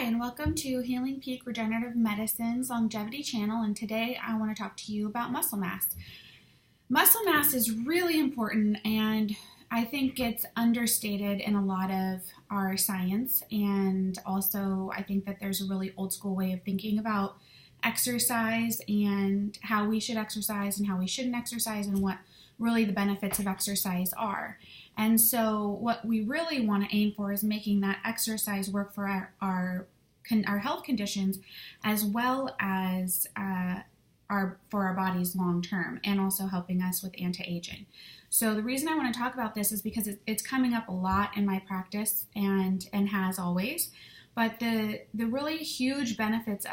and welcome to Healing Peak Regenerative Medicine's Longevity Channel, and today I want to talk to you about muscle mass. Muscle mass is really important, and I think it's understated in a lot of our science, and also I think that there's a really old school way of thinking about exercise and how we should exercise and how we shouldn't exercise and what really the benefits of exercise are. And so what we really want to aim for is making that exercise work for our health conditions as well as for our bodies long term, and also helping us with anti-aging. So the reason I want to talk about this is because it's coming up a lot in my practice and has always. But the really huge benefits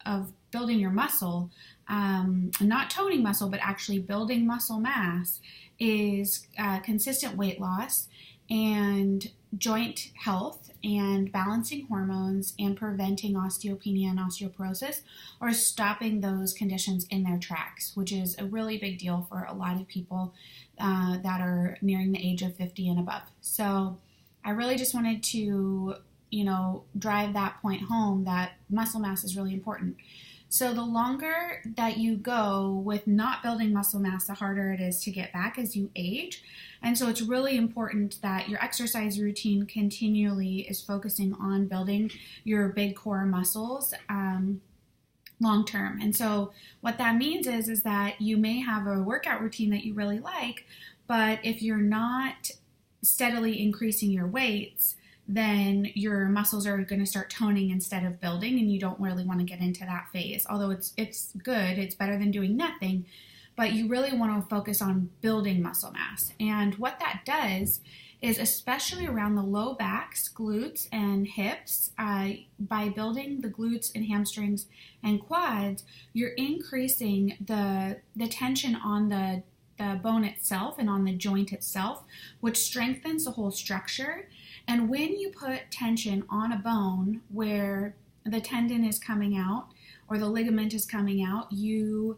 of building your muscle, not toning muscle, but actually building muscle mass, is consistent weight loss and joint health and balancing hormones and preventing osteopenia and osteoporosis, or stopping those conditions in their tracks, which is a really big deal for a lot of people that are nearing the age of 50 and above. So I really just wanted to drive that point home, that muscle mass is really important. So the longer that you go with not building muscle mass, the harder it is to get back as you age. And so it's really important that your exercise routine continually is focusing on building your big core muscles long term. And so what that means is that you may have a workout routine that you really like, but if you're not steadily increasing your weights, then your muscles are going to start toning instead of building, and you don't really want to get into that phase. Although it's good, it's better than doing nothing, but you really want to focus on building muscle mass. And what that does is, especially around the low backs, glutes, and hips, by building the glutes and hamstrings and quads, you're increasing the tension on the bone itself and on the joint itself, which strengthens the whole structure. And when you put tension on a bone where the tendon is coming out or the ligament is coming out, you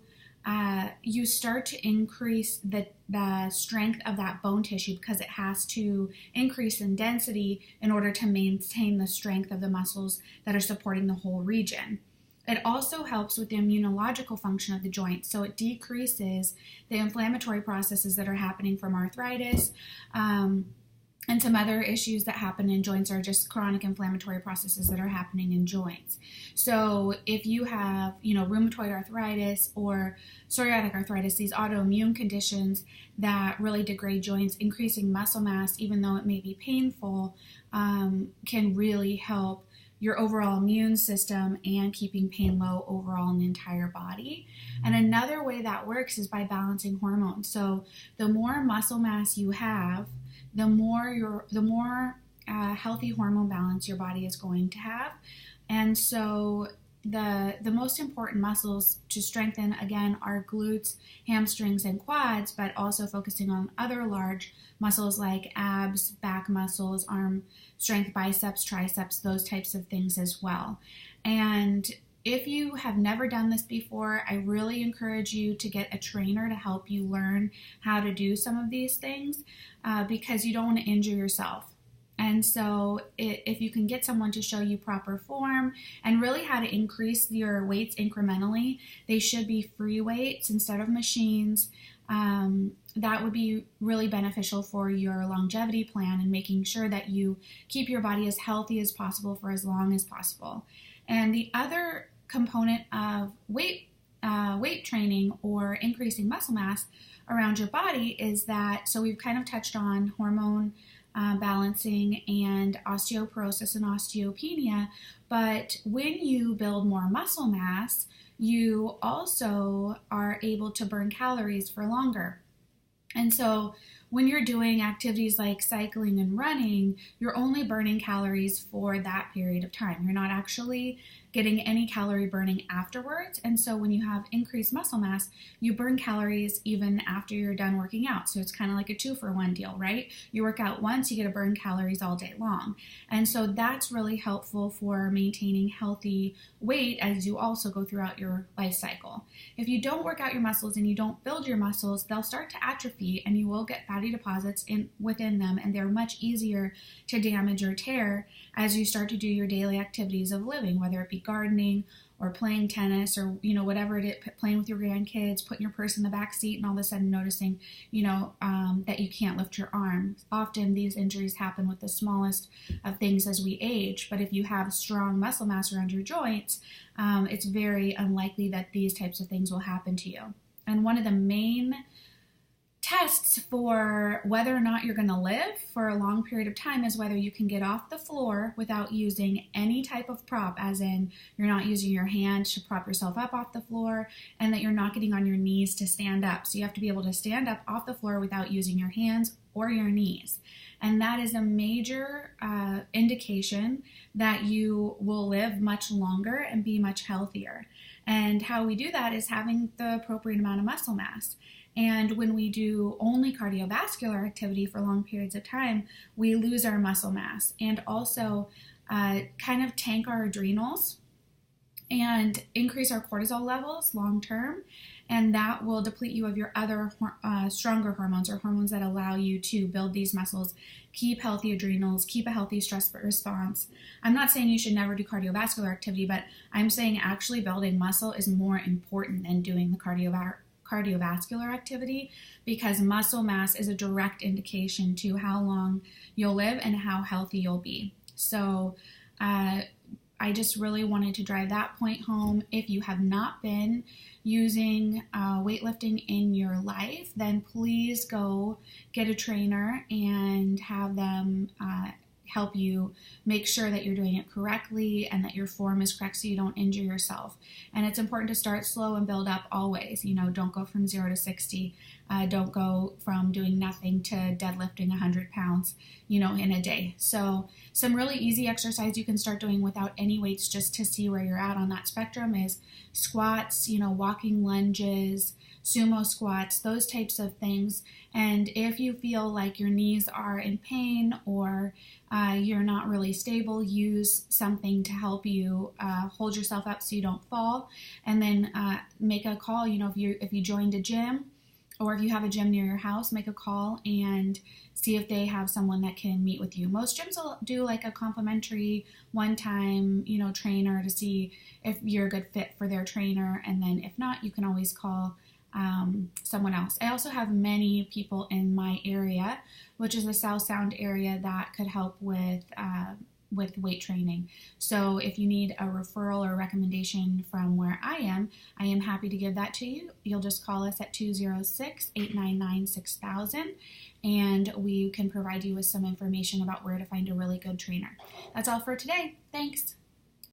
start to increase the strength of that bone tissue, because it has to increase in density in order to maintain the strength of the muscles that are supporting the whole region. It also helps with the immunological function of the joint, so it decreases the inflammatory processes that are happening from arthritis, and some other issues that happen in joints are just chronic inflammatory processes that are happening in joints. So if you have, rheumatoid arthritis or psoriatic arthritis, these autoimmune conditions that really degrade joints, increasing muscle mass, even though it may be painful, can really help your overall immune system and keeping pain low overall in the entire body. And another way that works is by balancing hormones. So the more muscle mass you have, the more healthy hormone balance your body is going to have. And so the most important muscles to strengthen, again, are glutes, hamstrings, and quads, but also focusing on other large muscles like abs, back muscles, arm strength, biceps, triceps, those types of things as well. And if you have never done this before, I really encourage you to get a trainer to help you learn how to do some of these things, because you don't want to injure yourself. And so if you can get someone to show you proper form and really how to increase your weights incrementally, they should be free weights instead of machines. That would be really beneficial for your longevity plan and making sure that you keep your body as healthy as possible for as long as possible. And the other component of weight training or increasing muscle mass around your body is that, so we've kind of touched on hormone balancing and osteoporosis and osteopenia, but when you build more muscle mass, you also are able to burn calories for longer. And so when you're doing activities like cycling and running, you're only burning calories for that period of time. You're not actually getting any calorie burning afterwards. And so when you have increased muscle mass, you burn calories even after you're done working out. So it's kind of like a 2-for-1 deal, right? You work out once, you get to burn calories all day long. And so that's really helpful for maintaining healthy weight as you also go throughout your life cycle. If you don't work out your muscles and you don't build your muscles, they'll start to atrophy and you will get fatty fatty deposits within them, and they're much easier to damage or tear as you start to do your daily activities of living, whether it be gardening or playing tennis or, whatever it is, playing with your grandkids, putting your purse in the back seat and all of a sudden noticing, that you can't lift your arm. Often these injuries happen with the smallest of things as we age, but if you have strong muscle mass around your joints, it's very unlikely that these types of things will happen to you. And one of the main tests for whether or not you're going to live for a long period of time is whether you can get off the floor without using any type of prop, as in you're not using your hand to prop yourself up off the floor, and that you're not getting on your knees to stand up. So you have to be able to stand up off the floor without using your hands or your knees. And that is a major indication that you will live much longer and be much healthier. And how we do that is having the appropriate amount of muscle mass. And when we do only cardiovascular activity for long periods of time, we lose our muscle mass and also kind of tank our adrenals and increase our cortisol levels long term. And that will deplete you of your other stronger hormones, or hormones that allow you to build these muscles, keep healthy adrenals, keep a healthy stress response. I'm not saying you should never do cardiovascular activity, but I'm saying actually building muscle is more important than doing the cardiovascular activity, because muscle mass is a direct indication to how long you'll live and how healthy you'll be. So I just really wanted to drive that point home. If you have not been using weightlifting in your life, then please go get a trainer and have them help you make sure that you're doing it correctly and that your form is correct so you don't injure yourself. And it's important to start slow and build up always. Don't go from 0 to 60. Don't go from doing nothing to deadlifting 100 pounds, in a day. So some really easy exercise you can start doing without any weights, just to see where you're at on that spectrum, is squats, walking lunges, sumo squats, those types of things. And if you feel like your knees are in pain or you're not really stable, use something to help you hold yourself up so you don't fall. And then make a call. If you joined a gym, or if you have a gym near your house, make a call and see if they have someone that can meet with you. Most gyms will do like a complimentary one-time, trainer to see if you're a good fit for their trainer. And then if not, you can always call someone else. I also have many people in my area, which is the South Sound area, that could help with weight training. So if you need a referral or recommendation from where I am happy to give that to you. You'll just call us at 206-899-6000 and we can provide you with some information about where to find a really good trainer. That's all for today. Thanks.